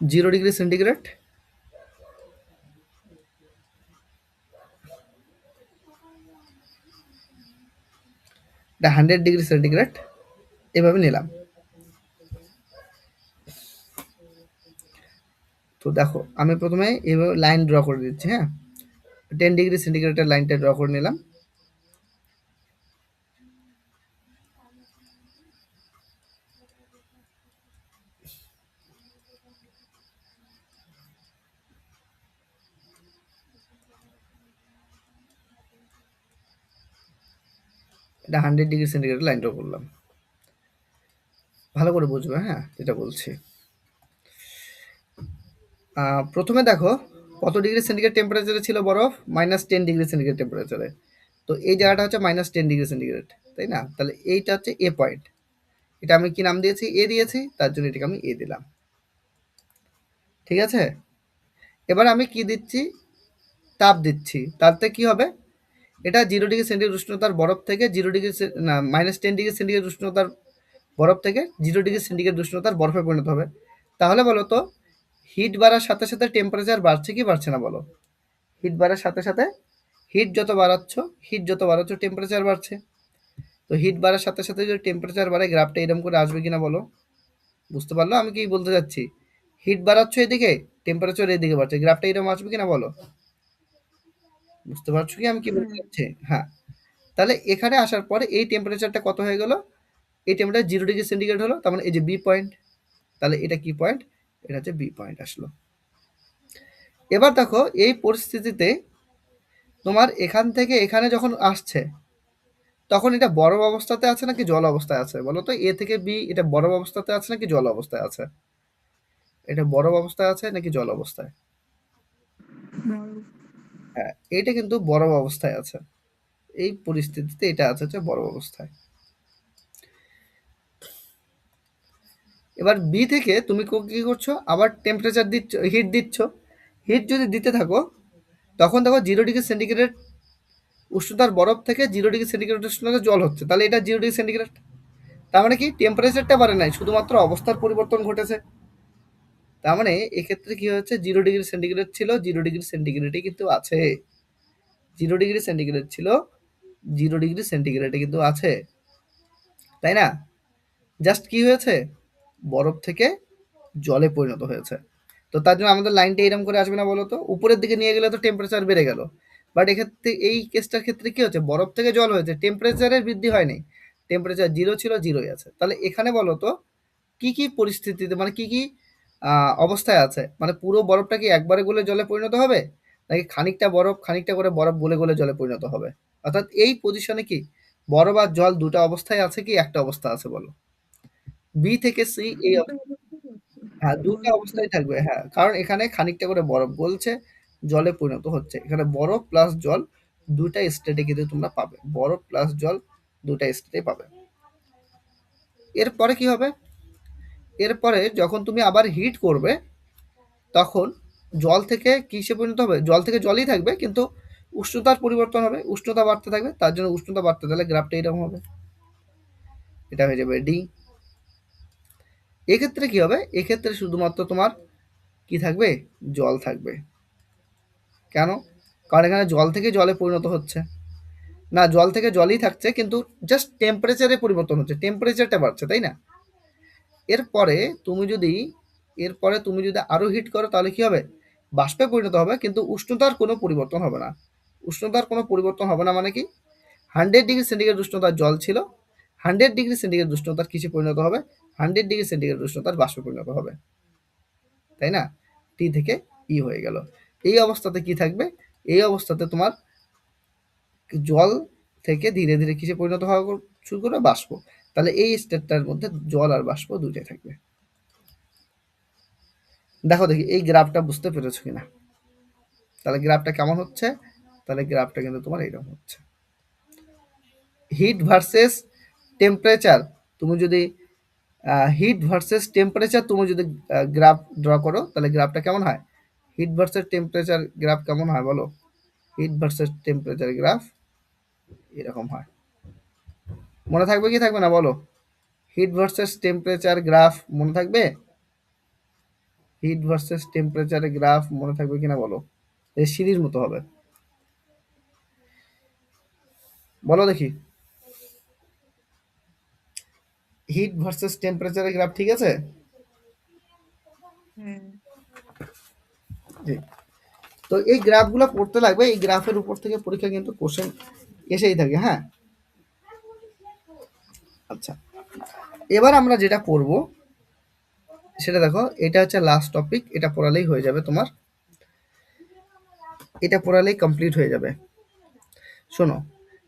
Zero degree centigrade, এটা 100 ডিগ্রি সেন্টিগ্রেড, এভাবে নিলাম। তো দেখো, আমি প্রথমে এইভাবে লাইন ড্র করে দিচ্ছি। হ্যাঁ, 10 ডিগ্রি সেন্টিগ্রেডের লাইনটা ড্র করে নিলাম। এটা 100 ডিগ্রি সেন্টিগ্রেড লাইন ড্র করলাম। ভালো করে বুঝবে, হ্যাঁ, যেটা বলছি। প্রথমে দেখো কত ডিগ্রি সেন্টিগ্রেড টেম্পারেচারে ছিল বরফ, -10 ডিগ্রি সেন্টিগ্রেড টেম্পারেচারে। তো এই জায়গাটা হচ্ছে -10 ডিগ্রি সেন্টিগ্রেড, তাই না? তাহলে এইটা হচ্ছে এ পয়েন্ট। এটা আমি কি নাম দিয়েছি? এ দিয়েছি, তার জন্য এটাকে আমি এ দিলাম। ঠিক আছে? এবার আমি কি দিচ্ছি? তাপ দিচ্ছি। তাতে কি হবে? এটা 0 ডিগ্রি সেন্টিগ্রেড উষ্ণতার বরফ থেকে 0 ডিগ্রি না -10 ডিগ্রি সেন্টিগ্রেড উষ্ণতার বরফ থেকে 0 ডিগ্রি সেন্টিগ্রেড উষ্ণতার বরফে পরিণত হবে। তাহলে বলো তো হিট বাড়ার সাথে সাথে টেম্পারেচার বাড়ছে কি বাড়ছে না বলো? হিট বাড়ার সাথে সাথে হিট যত বাড়াচ্ছ টেম্পারেচার বাড়ছে। তো হিট বাড়ার সাথে সাথে যদি টেম্পারেচার বাড়ে গ্রাফটা এরকম করে আসবে কিনা বলো? বুঝতে পারলো আমি কি বলতে যাচ্ছি? হিট বাড়াচ্ছ এদিকে, টেম্পারেচার এদিকে বাড়ছে, গ্রাফটা এরকম আসবে কিনা বলো? বুঝতে পারছো কি আমি কি বলতে হ্যাঁ। চাচ্ছি? হ্যাঁ। তাহলে এখানে আসার পরে এই টেম্পারেচারটা কত হয়ে গেল? এই টেম্পারেচার 0 ডিগ্রি সেন্টিগ্রেড হলো, তার মানে এই যে বি পয়েন্ট। তাহলে এটা কি পয়েন্ট? এটা হচ্ছে বি পয়েন্ট আসলো। এবার দেখো এই পরিস্থিতিতে তোমার এখান থেকে এখানে যখন আসছে তখন এটা বরফ অবস্থাতে আছে নাকি জল অবস্থায় আছে বলো তো? এ থেকে বি এটা বরফ অবস্থাতে আছে নাকি জল অবস্থায় আছে? এটা বরফ অবস্থায় আছে নাকি জল অবস্থায়? বরফ। হ্যাঁ, এটা কিন্তু বরফ অবস্থায় আছে। এই পরিস্থিতিতে এটা আছে হচ্ছে বরফ অবস্থায়। এবার বি থেকে তুমি কি করছো? আবার টেম্পারেচার দিচ্ছ, হিট দিচ্ছ। হিট যদি দিতে থাকো তখন দেখো 0 ডিগ্রি সেন্টিগ্রেড উষ্ণতার বরফ থেকে 0 ডিগ্রি সেন্টিগ্রেড উষ্ণতার জল হচ্ছে। তাহলে এটা 0 ডিগ্রি সেন্টিগ্রেড। তার মানে কি টেম্পারেচারটা বাড়ে নাই, শুধুমাত্র অবস্থার পরিবর্তন ঘটেছে। তার মানে এক্ষেত্রে কি হচ্ছে? 0 ডিগ্রি সেন্টিগ্রেড ছিল, 0 ডিগ্রি সেন্টিগ্রেডই কিন্তু আছে। 0 ডিগ্রি সেন্টিগ্রেড ছিল, 0 ডিগ্রি সেন্টিগ্রেডে কিন্তু আছে। তাই না? জাস্ট কি হয়েছে? বরফ থেকে জলে পরিণত হয়েছে। তো তার জন্য আমাদের লাইনটা এরকম করে আসবে না বলো তো? উপরের দিকে নিয়ে গেলে তো টেম্পারেচার বেড়ে গেল। বাট এক্ষেত্রে এই কেসটার ক্ষেত্রে কি হচ্ছে? বরফ থেকে জল হয়েছে, টেম্পারেচারের বৃদ্ধি হয়নি। টেম্পারেচার 0 ছিল, 0ই আছে। তাহলে এখানে বলো তো কি, কি পরিস্থিতিতে মানে কি, কি অবস্থায় আছে? মানে পুরো বরফটা কি একবারে গলে জলে পরিণত হবে? নাকি খানিকটা বরফ, খানিকটা করে বরফ গলে, গলে জলে পরিণত হবে? অর্থাৎ এই পজিশনে কি বরফ আর জল ২ টা অবস্থায় আছে কি একটা অবস্থা আছে বলো? বি থেকে সি এই দুটো অবস্থা হচ্ছে। হ্যাঁ, ২ টা বরফ অবস্থায় জল। থাকবে। হ্যাঁ, কারণ এখানে খানিকটা করে বরফ গলছে, জলে পরিণত হচ্ছে। এখানে বরফ প্লাস জল ২ টা স্টেটে কিন্তু তোমরা পাবে। বরফ প্লাস জল ২ টা স্টেটে পাবে। এরপরে কি হবে? এরপরে যখন তুমি আবার হিট করবে তখন জল থেকে কিসে পরিণত হবে? জল থেকে জলই থাকবে কিন্তু উষ্ণতার পরিবর্তন হবে। উষ্ণতা বাড়তে থাকবে। তার জন্য উষ্ণতা বাড়তে থাকলে গ্রাফটা এরকম হবে। এটা হয়ে যাবে ডি। এক্ষেত্রে কি হবে? এক্ষেত্রে শুধুমাত্র তোমার কি থাকবে? জল থাকবে। কেন? কারণ এখানে জল থেকে জলে পরিণত হচ্ছে। না, জল থেকে জলই থাকছে কিন্তু জাস্ট টেম্পারেচারে পরিবর্তন হচ্ছে। টেম্পারেচারটা বাড়ছে, তাই না? এরপরে তুমি যদি এরপরে তুমি যদি আরো হিট করো তাহলে কি হবে? বাষ্পে পরিণত হবে কিন্তু উষ্ণতার কোনো পরিবর্তন হবে না। উষ্ণতার কোনো পরিবর্তন হবে না মানে কি? 100 ডিগ্রি সেন্টিগ্রেড উষ্ণতার জল ছিল, 100 ডিগ্রি সেন্টিগ্রেড উষ্ণতার কিসে পরিণত হবে? 100 ডিগ্রি সেন্টিগ্রেড উষ্ণতার বাষ্পে পরিণত হবে। তাই না? টি থেকে ই হয়ে গেল। এই অবস্থাতে কি থাকবে? এই অবস্থাতে তোমার জল থেকে ধীরে ধীরে কিসে পরিণত হওয়া শুরু করবে? বাষ্প। তাহলে এই স্টেটটার মধ্যে জল আর বাষ্প দুইটাই থাকবে। দেখো দেখি এই গ্রাফটা বুঝতে পেরেছো কিনা? তাহলে গ্রাফটা কেমন হচ্ছে? তাহলে গ্রাফটা কিন্তু তোমার এইরকম হচ্ছে। হিট ভার্সেস টেম্পারেচার তুমি যদি হিট ভার্সেস টেম্পারেচার তুমি যদি গ্রাফ ড্র করো তাহলে গ্রাফটা কেমন হয়? হিট ভার্সেস টেম্পারেচার গ্রাফ কেমন হয় বলো? হিট ভার্সেস টেম্পারেচার গ্রাফ এরকম হয়। মনে থাকবে কি থাকবে না বলো? হিট ভার্সেস টেম্পারেচার গ্রাফ মনে থাকবে? হিট ভার্সেস টেম্পারেচার গ্রাফ মনে থাকবে কিনা বলো? এই সিরিজ মতো হবে। বলো দেখি। হিট ভার্সেস টেম্পারেচারের গ্রাফ ঠিক আছে? হ্যাঁ। জি। তো এই গ্রাফগুলো পড়তে লাগবে। এই গ্রাফের উপর থেকে পরীক্ষা কিন্তু কোশ্চেন এসেই থাকে। হ্যাঁ, আচ্ছা। এবার আমরা যেটা করব সেটা দেখো, এটা হচ্ছে লাস্ট টপিক। এটা পড়ালেই হয়ে যাবে তোমার। এটা পড়ালেই কমপ্লিট হয়ে যাবে। শোনো,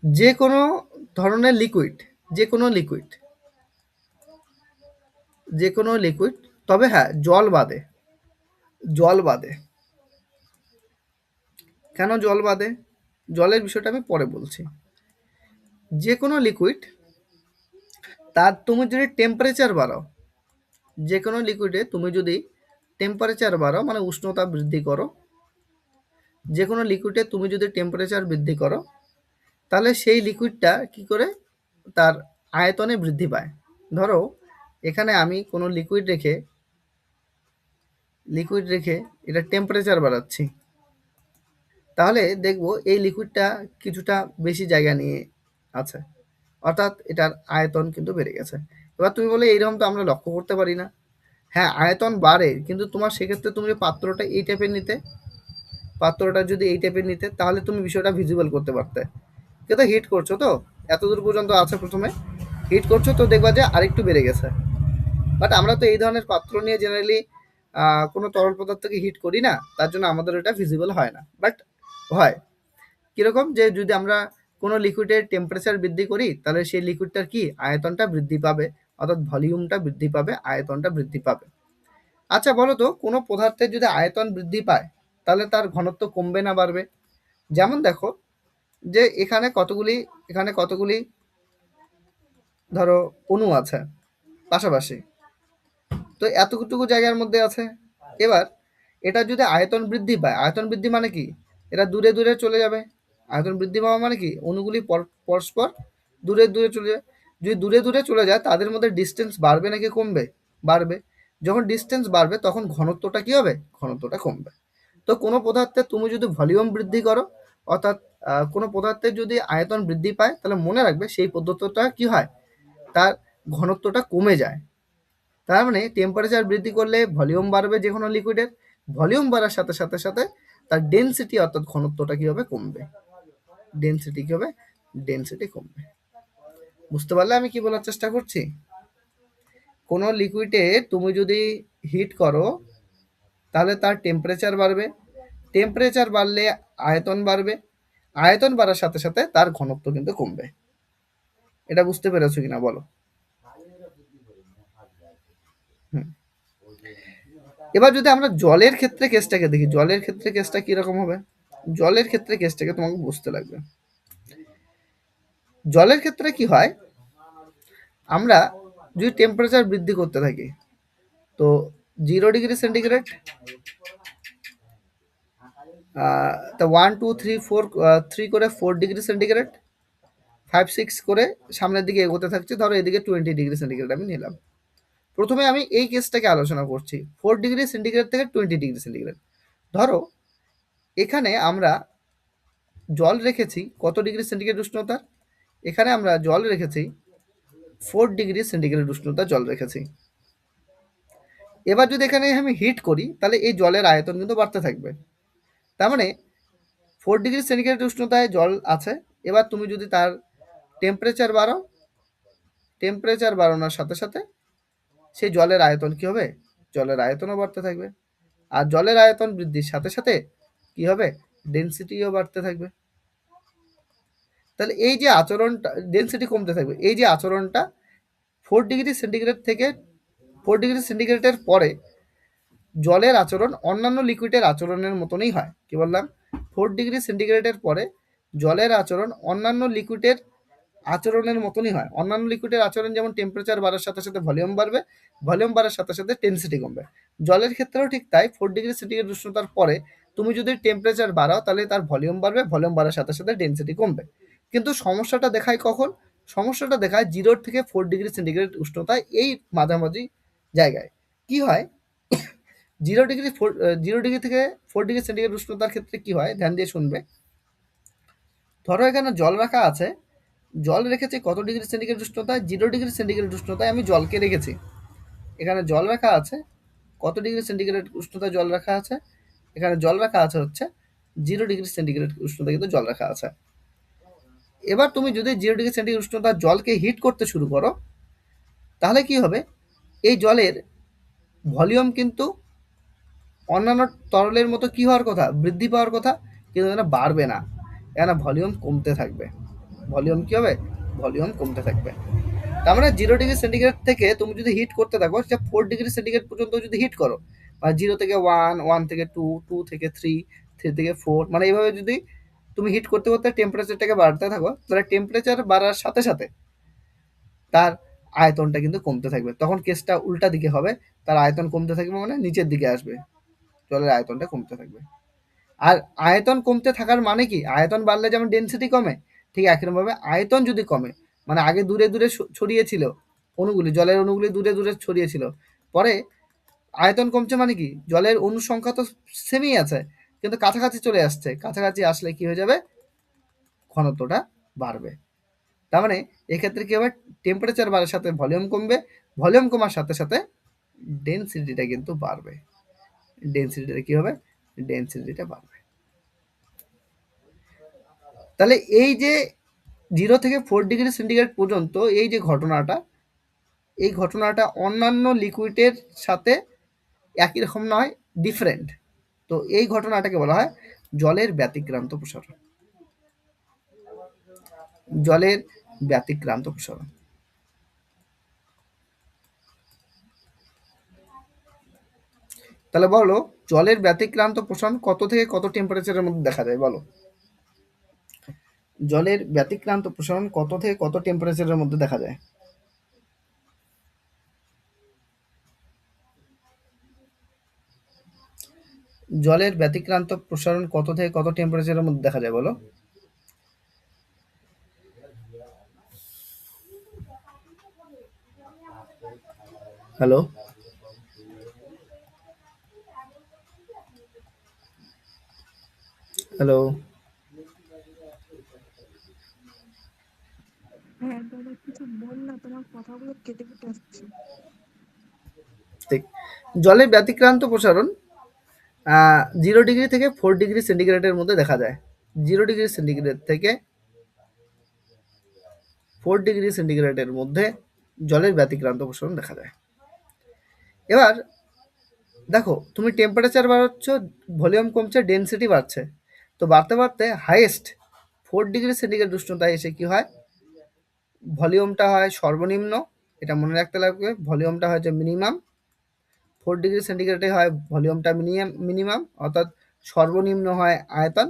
যে কোনো ধরনের লিকুইড, যে কোনো লিকুইড, যে কোনো লিকুইড, তবে হ্যাঁ জল বাদে, জল বাদে। কেন জল বাদে? জলের বিষয়টা আমি পরে বলছি। যে কোনো লিকুইড তার তুমি যদি টেম্পারেচার বাড়াও, যে কোনো লিকুইডে তুমি যদি টেম্পারেচার বাড়াও মানে উষ্ণতা বৃদ্ধি করো, যে কোনো লিকুইডে তুমি যদি টেম্পারেচার বৃদ্ধি করো, তাহলে সেই লিকুইডটা কি করে তার আয়তনে বৃদ্ধি পায়। ধরো এখানে আমি কোনো লিকুইড রেখে এটা টেম্পারেচার বাড়াচ্ছি, তাহলে দেখব এই লিকুইডটা কিছুটা বেশি জায়গা নিয়ে আছে, অর্থাৎ এটার আয়তন কিন্তু বেড়ে গেছে। এবার তুমি বলে এইরকম তো আমরা লক্ষ্য করতে পারি না। হ্যাঁ, আয়তন বাড়ে, কিন্তু তোমার সেক্ষেত্রে তুমি যে পাত্রটা এই টাইপের নিতে, পাত্রটা যদি এই টাইপের নিতে, তাহলে তুমি বিষয়টা ভিজিবল করতে পারতে। কিন্তু হিট করছো তো, এতদূর পর্যন্ত আছে, প্রথমে হিট করছো তো দেখবা যে আরেকটু বেড়ে গেছে। বাট আমরা তো এই ধরনের পাত্র নিয়ে জেনারেলি কোনো তরল পদার্থকে হিট করি না, তার জন্য আমাদের এটা ভিজিবল হয় না। বাট হয় কিরকম, যে যদি আমরা কোনো লিকুইডের টেম্পারেচার বৃদ্ধি করি, তাহলে সেই লিকুইডটার কি আয়তনটা বৃদ্ধি পাবে, অর্থাৎ ভলিউমটা বৃদ্ধি পাবে, আয়তনটা বৃদ্ধি পাবে। আচ্ছা বলো তো, কোনো পদার্থের যদি আয়তন বৃদ্ধি পায়, তাহলে তার ঘনত্ব কমবে না বাড়বে? যেমন দেখো যে এখানে কতগুলি ধরো অণু আছে পাশাপাশি, তো এতটুকু জায়গার মধ্যে আছে। এবার এটা যদি আয়তন বৃদ্ধি পায়, আয়তন বৃদ্ধি মানে কি, এরা দূরে দূরে চলে যাবে। আয়তন বৃদ্ধি পাওয়া মানে কি, অণুগুলি পরস্পর দূরে দূরে চলে যায়। যদি দূরে দূরে চলে যায়, তাদের মধ্যে ডিস্টেন্স বাড়বে নাকি কমবে? বাড়বে। যখন ডিস্টেন্স বাড়বে, তখন ঘনত্বটা কি হবে? ঘনত্বটা কমবে। তো কোনো পদার্থে তুমি যদি ভলিউম বৃদ্ধি করো, অর্থাৎ কোনো পদার্থের যদি আয়তন বৃদ্ধি পায়, তাহলে মনে রাখবে সেই পদার্থটা কি হয়, তার ঘনত্বটা কমে যায়। তার মানে টেম্পারেচার বৃদ্ধি করলে ভলিউম বাড়বে যে কোনো লিকুইডের, ভলিউম বাড়ার সাথে সাথে সাথে তার ডেনসিটি অর্থাৎ ঘনত্বটা কি হবে? কমবে। ডেনসিটি কি হবে? ডেনসিটি কমবে। বুঝতে পারলে আমি কি বলার চেষ্টা করছি? কোনো লিকুইডে তুমি যদি হিট করো, তাহলে তার টেম্পারেচার বাড়বে, টেম্পারেচার বাড়লে আয়তন বাড়বে, আয়তন বাড়ার সাথে সাথে তার ঘনত্ব কিন্তু কমবে। এটা বুঝতে পেরেছো কিনা বলো? হুম। এবার যদি আমরা জলের ক্ষেত্রে কেসটাকে দেখি, জলের ক্ষেত্রে কেসটা কিরকম হবে? জলের ক্ষেত্রে কেসটাকে তোমাকে বুঝতে লাগবে। জলের ক্ষেত্রে কি হয়, আমরা যদি টেম্পারেচার বৃদ্ধি করতে থাকি, তো 0 ডিগ্রি সেন্টিগ্রেড, তা 1 2 3 4, 3 করে 4 ডিগ্রি সেন্টিগ্রেড, 5 6 করে সামনের দিকে এগোতে থাকছে। ধরো এদিকে 20 ডিগ্রি সেন্টিগ্রেড আমি নিলাম। প্রথমে আমি এই কেসটাকে আলোচনা করছি, 4 ডিগ্রি সেন্টিগ্রেড থেকে 20 ডিগ্রি সেন্টিগ্রেড। ধরো এখানে আমরা জল রেখেছি কত ডিগ্রি সেন্টিগ্রেড উষ্ণতা, এখানে আমরা জল রেখেছি 4 ডিগ্রি সেন্টিগ্রেড উষ্ণতা জল রেখেছি। এবার যদি এখানে আমি হিট করি, তাহলে এই জলের আয়তন কিন্তু বাড়তে থাকবে। তার মানে 4 ডিগ্রি সেন্টিগ্রেড উষ্ণতায় জল আছে। এবার তুমি যদি তার টেম্পারেচার বাড়াও, টেম্পারেচার বাড়ানোর সাথে সাথে সেই জলের আয়তন কি হবে? জলের আয়তনও বাড়তে থাকবে। আর জলের আয়তন বৃদ্ধির সাথে সাথে কি হবে? ডেনসিটিও বাড়তে থাকবে। তাহলে এই যে আচরণটা, ডেনসিটি কমতে থাকবে, এই যে আচরণটা 4 ডিগ্রি সেন্টিগ্রেড থেকে 4 ডিগ্রি সেন্টিগ্রেডের পরে জলের আচরণ অন্যান্য লিকুইডের আচরণের মতনই হয়। কি বললাম? 4 ডিগ্রি সেন্টিগ্রেডের পরে জলের আচরণ অন্যান্য লিকুইডের আচরণের মতনই হয়। অন্যান্য লিকুইডের আচরণ যেমন টেম্পারেচার বাড়ার সাথে সাথে ভলিউম বাড়বে, ভলিউম বাড়ার সাথে সাথে ডেনসিটি কমবে। জলের ক্ষেত্রেও ঠিক তাই, 4 ডিগ্রি সেন্টিগ্রেড উষ্ণতার পরে তুমি যদি টেম্পারেচার বাড়াও, তাহলে তার ভলিউম বাড়বে, ভলিউম বাড়ার সাথে সাথে ডেনসিটি কমবে। কিন্তু সমস্যাটা দেখায় কখন? সমস্যাটা দেখায় 0 থেকে 4 ডিগ্রি সেন্টিগ্রেড উষ্ণতায়, এই মাঝামাঝি জায়গায়। কি হয়, 0 ডিগ্রি থেকে 4 ডিগ্রি সেন্টিগ্রেড উষ্ণতার ক্ষেত্রে কি হয়, ধ্যান দিয়ে শুনবে। ধরো এখানে জল রাখা আছে, জল রেখেছি কত ডিগ্রি সেন্টিগ্রেড উষ্ণতায়? 0 ডিগ্রি সেন্টিগ্রেড উষ্ণতায় আমি জলকে রেখেছি। এখানে জল রাখা আছে কত ডিগ্রি সেন্টিগ্রেড উষ্ণতায় জল রাখা আছে? এখানে জল রাখা আছে হচ্ছে 0 ডিগ্রি সেন্টিগ্রেড উষ্ণতায় কিন্তু জল রাখা আছে। এবার তুমি যদি 0 ডিগ্রি সেন্টিগ্রেড উষ্ণতার জলকে হিট করতে শুরু করো, তাহলে কি হবে? এই জলের ভলিউম কিন্তু অন্যান্য তরলের মতো কি হওয়ার কথা? বৃদ্ধি পাওয়ার কথা, কিন্তু এখানে বাড়বে না, এখানে ভলিউম কমতে থাকবে। ভলিউম কি হবে? ভলিউম কমতে থাকবে। তার মানে 0 ডিগ্রি সেন্টিগ্রেড থেকে তুমি যদি হিট করতে থাকো, সে 4 ডিগ্রি সেন্টিগ্রেড পর্যন্ত যদি হিট করো, বা 0 থেকে 1, 1 থেকে 2, 2 থেকে 3, 3 থেকে 4, মানে এইভাবে যদি তুমি হিট করতে করতে টেম্পারেচারটাকে বাড়তে থাকো, তাহলে টেম্পারেচার বাড়ার সাথে সাথে তার আয়তনটা কিন্তু কমতে থাকবে। তখন কেসটা উল্টা দিকে হবে, তার আয়তন কমতে থাকবে মানে নিচের দিকে আসবে, জলের আয়তনটা কমতে থাকবে। আর আয়তন কমতে থাকার মানে কি, আয়তন বাড়লে যেমন ডেনসিটি কমে, ঠিক একইরকমভাবে আয়তন যদি কমে, মানে আগে দূরে দূরে ছড়িয়ে ছিল অণুগুলি, জলের অণুগুলি দূরে দূরে ছড়িয়ে ছিল, পরে আয়তন কমছে মানে কি, জলের অণু সংখ্যা তো সেমই আছে কিন্তু কাছাকাছি চলে আসছে, কাছাকাছি আসলে কি হয়ে যাবে, ঘনত্বটা বাড়বে। তার মানে এক্ষেত্রে কি হবে, টেম্পারেচার বাড়ার সাথে ভলিউম কমবে, ভলিউম কমার সাথে সাথে ডেনসিটিটা কিন্তু বাড়বে, ডেনসিটিটা কি হবে, ডেনসিটিটা বাড়বে। তাহলে এই যে 0 থেকে 4 ডিগ্রি সেন্টিগ্রেড পর্যন্ত এই যে ঘটনাটা, এই ঘটনাটা অন্যান্য লিকুইডের সাথে একই রকম নয়, ডিফারেন্ট। তো এই ঘটনাটাকে বলা হয় জলের ব্যতিক্রান্ত প্রসারণ, জলের ব্যতিক্রান্ত প্রসারণ। তাহলে বলো, জলের ব্যতিক্রান্ত প্রসারণ কত থেকে কত টেম্পারেচারের মধ্যে দেখা যায় বলো? জলের ব্যতিক্রান্ত প্রসারণ কত থেকে কত টেম্পারেচারের মধ্যে দেখা যায়? জলের ব্যতিক্রান্ত প্রসারণ কত থেকে কত টেম্পারেচারের মধ্যে দেখা যায় বলো? Hello, hello. হ্যাঁ দাদা, কিছু বল না, তোমার কথাগুলো কেটে কেটে আসছে। ঠিক, জলের ব্যতিক্রান্ত প্রসারণ 0 ডিগ্রি থেকে 4 ডিগ্রি সেন্টিগ্রেডের মধ্যে দেখা যায়। 0 ডিগ্রি সেন্টিগ্রেড থেকে 4 ডিগ্রি সেন্টিগ্রেডের মধ্যে জলের ব্যতিক্রান্ত প্রসারণ দেখা যায়। এবার দেখো, তুমি টেম্পারেচার বাড়াচ্ছ, ভলিউম কমছে, ডেনসিটি বাড়ছে, তো বাড়তে বাড়তে হাইয়েস্ট 4 ডিগ্রি সেন্টিগ্রেড উষ্ণতায় এসে কি হয়, ভলিউমটা হয় সর্বনিম্ন, এটা মনে রাখতে লাগবে, ভলিউমটা হয় যে মিনিমাম, 4 ডিগ্রি সেন্টিগ্রেডে হয় ভলিউমটা মিনিমাম, অর্থাৎ সর্বনিম্ন হয় আয়তন,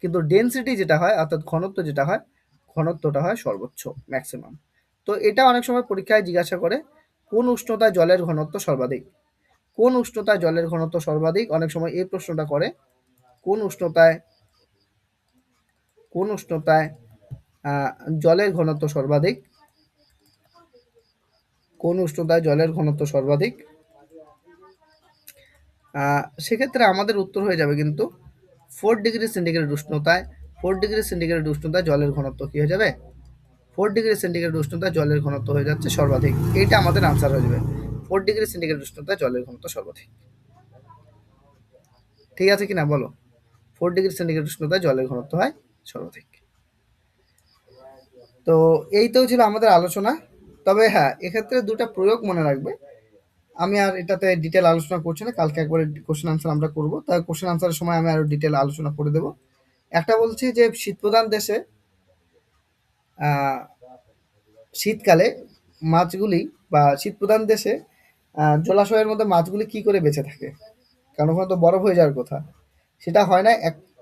কিন্তু ডেনসিটি যেটা হয় অর্থাৎ ঘনত্ব যেটা হয়, ঘনত্বটা হয় সর্বোচ্চ, ম্যাক্সিমাম। তো এটা অনেক সময় পরীক্ষায় জিজ্ঞাসা করে, কোন উষ্ণতায় জলের ঘনত্ব সর্বাধিক, কোন উষ্ণতায় জলের ঘনত্ব সর্বাধিক, অনেক সময় এই প্রশ্নটা করে, কোন উষ্ণতায়, কোন উষ্ণতায় জলের ঘনত্ব সর্বাধিক, কোন উষ্ণতায় জলের ঘনত্ব সর্বাধিক। সেক্ষেত্রে আমাদের উত্তর হয়ে যাবে কিন্তু 4 ডিগ্রি সেন্টিগ্রেড উষ্ণতায়, 4 ডিগ্রি সেন্টিগ্রেড উষ্ণতায় জলের ঘনত্ব কি হয়ে যাবে, 4 ডিগ্রি সেন্টিগ্রেড উষ্ণতায় জলের ঘনত্ব হয়ে যাচ্ছে সর্বাধিক, এইটা আমাদের আনসার হয়ে যাবে, 4 ডিগ্রি সেন্টিগ্রেড উষ্ণতায় জলের ঘনত্ব সর্বাধিক। ঠিক আছে কিনা বলো, 4 ডিগ্রি সেন্টিগ্রেড উষ্ণতায় জলের ঘনত্ব হয় সর্বাধিক। তো এই তো ছিল আমাদের আলোচনা। তবে হ্যাঁ, এক্ষেত্রে দুটা প্রয়োগ মনে রাখবে, আমি আর এটাতে ডিটেল আলোচনা করছি না, কালকে একবারে কোশ্চেন আনসার আমরা করবো, তাই কোশ্চেন আনসারের সময় আমি আরো ডিটেল আলোচনা করে দেবো। একটা বলছি যে শীতপ্রধান দেশে আহ, শীতকালে মাছগুলি, বা শীতপ্রধান দেশে জলাশয়ের মধ্যে মাছগুলি কি করে বেঁচে থাকে, কারণ ওখানে তো বরফ হয়ে যাওয়ার কথা, সেটা হয় না।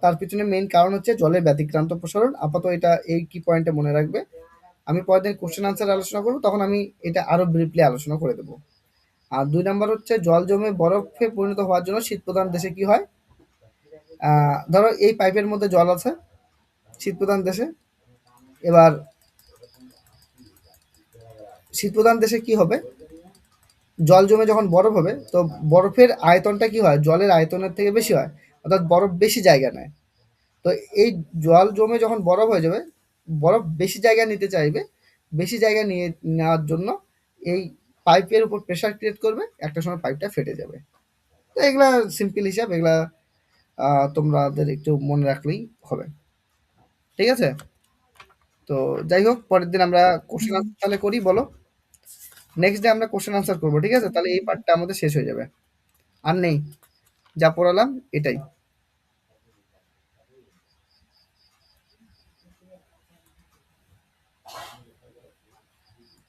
তার পিছনে মেইন কারণ হচ্ছে জলের ব্যতিক্রান্ত প্রসারণ। আপাতত এটা এই কি পয়েন্টে মনে রাখবে, আমি পরের দিন কোশ্চেন আনসার আলোচনা করবো, তখন আমি এটা আরো ব্রিফলি আলোচনা করে দেবো। আর 2 নম্বর হচ্ছে জল জমে বরফে পরিণত হওয়ার জন্য শীতপ্রধান দেশে কি হয়, ধরো এই পাইপের মধ্যে জল আছে শীতপ্রধান দেশে, এবার শীতপ্রধান দেশে কি হবে, জল জমে যখন বরফ হবে, তো বরফের আয়তনটা কি হয়, জলের আয়তনের থেকে বেশি হয়, অর্থাৎ বরফ বেশি জায়গা নেয়। তো এই জল জমে যখন বরফ হয়ে যাবে, বরফ বেশি জায়গা নিতে চাইবে, বেশি জায়গা নিয়ে নেওয়ার জন্য এই পাইপের উপর প্রেশার ক্রিয়েট করবে, একটা সময় পাইপটা ফেটে যাবে। তো এগুলা সিম্পল হিসাব, এগুলা তোমাদের একটু মনে রাখলেই হবে। ঠিক আছে, তো যাই হোক, পরের দিন আমরা কোশ্চেন হুম। আনসার তাহলে করি, বলো? নেক্সট ডে আমরা কোশ্চেন আনসার করবো, ঠিক আছে? তাহলে এই পার্টটা আমাদের শেষ হয়ে যাবে, আর নেই, যা পড়ালাম এটাই।